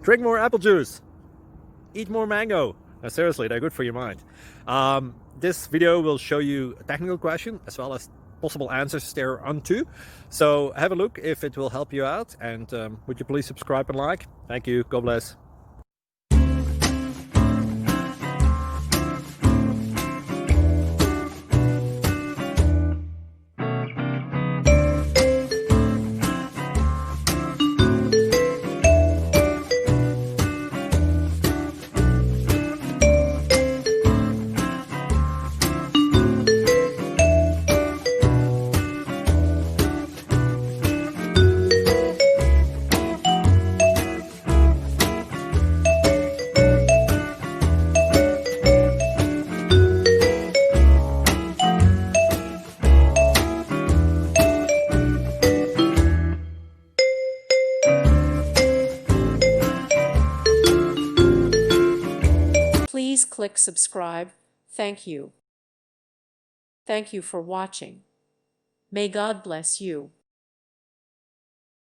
Drink more apple juice. Eat more mango. No, seriously, they're good for your mind. This video will show you a technical question as well as possible answers thereunto. So have a look if it will help you out, and would you please subscribe and like? Thank you. God bless. Please click subscribe. Thank you. Thank you for watching. May God bless you.